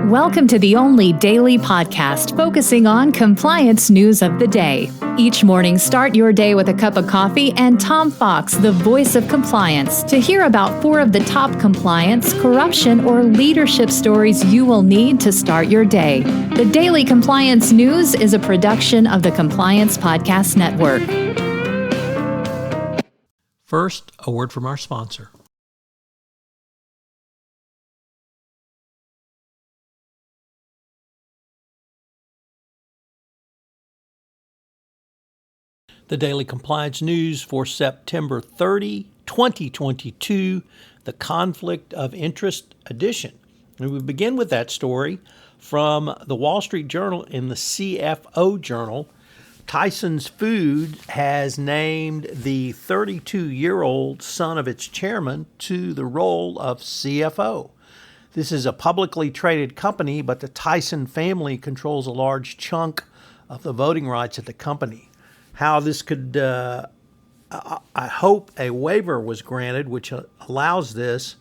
Welcome to the only daily podcast focusing on compliance news of the day. Each morning, start your day with a cup of coffee and Tom Fox, the voice of compliance, to hear about 4 of the top compliance, corruption, or leadership stories you will need to start your day. The Daily Compliance News is a production of the Compliance Podcast Network. First, a word from our sponsor. The Daily Compliance News for September 30, 2022, the Conflict of Interest edition. And we begin with that story from the Wall Street Journal in the CFO Journal. Tyson's Food has named the 32-year-old son of its chairman to the role of CFO. This is a publicly traded company, but the Tyson family controls a large chunk of the voting rights at the company. How this could, I hope a waiver was granted, which allows this,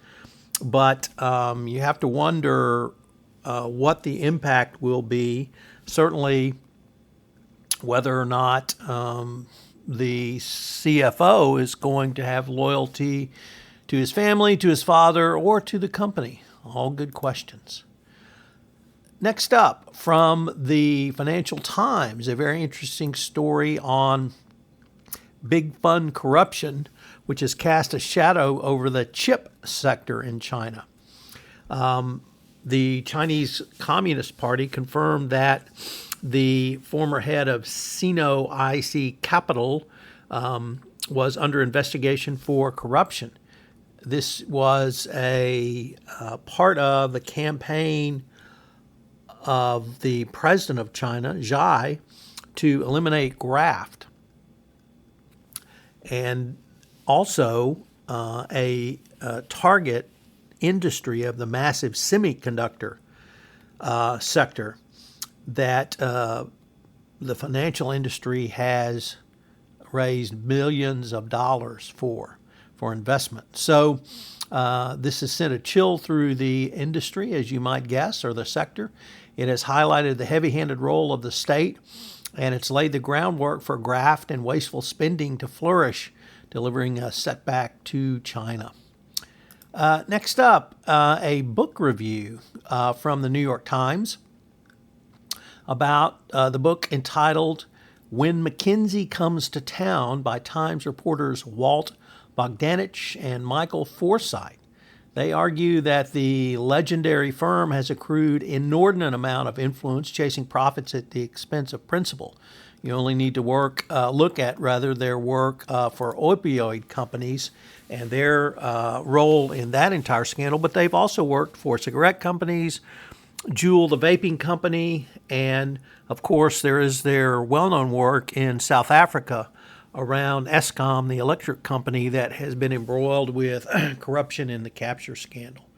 but you have to wonder what the impact will be. Certainly, whether or not the CFO is going to have loyalty to his family, to his father, or to the company. All good questions. Next up, from the Financial Times, a very interesting story on big fund corruption, which has cast a shadow over the chip sector in China. The Chinese Communist Party confirmed that the former head of Sino IC Capital was under investigation for corruption. This was a part of the campaign of the president of China, Xi, to eliminate graft. And also a target industry of the massive semiconductor sector that the financial industry has raised millions of dollars for investment. So this has sent a chill through the industry, as you might guess, or the sector. It has highlighted the heavy-handed role of the state, and it's laid the groundwork for graft and wasteful spending to flourish, delivering a setback to China. Next up, a book review from the New York Times about the book entitled When McKinsey Comes to Town by Times reporters Walt Bogdanich and Michael Forsythe. They argue that the legendary firm has accrued inordinate amount of influence, chasing profits at the expense of principle. You only need to look at their work for opioid companies and their role in that entire scandal. But they've also worked for cigarette companies, Juul, the vaping company, and of course there is their well-known work in South Africa around Eskom, the electric company that has been embroiled with corruption in the capture scandal.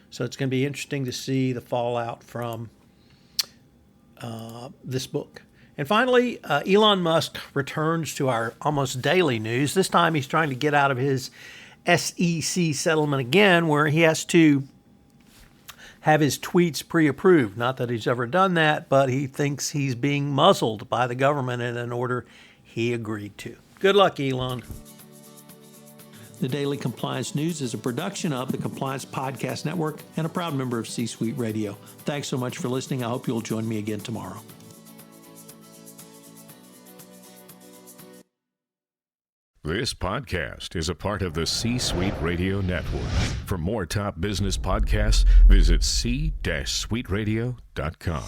So it's going to be interesting to see the fallout from this book. And finally, Elon Musk returns to our almost daily news. This time he's trying to get out of his SEC settlement again, where he has to have his tweets pre-approved. Not that he's ever done that, but he thinks he's being muzzled by the government in an order he agreed to. Good luck, Elon. The Daily Compliance News is a production of the Compliance Podcast Network and a proud member of C-Suite Radio. Thanks so much for listening. I hope you'll join me again tomorrow. This podcast is a part of the C-Suite Radio Network. For more top business podcasts, visit c-suiteradio.com.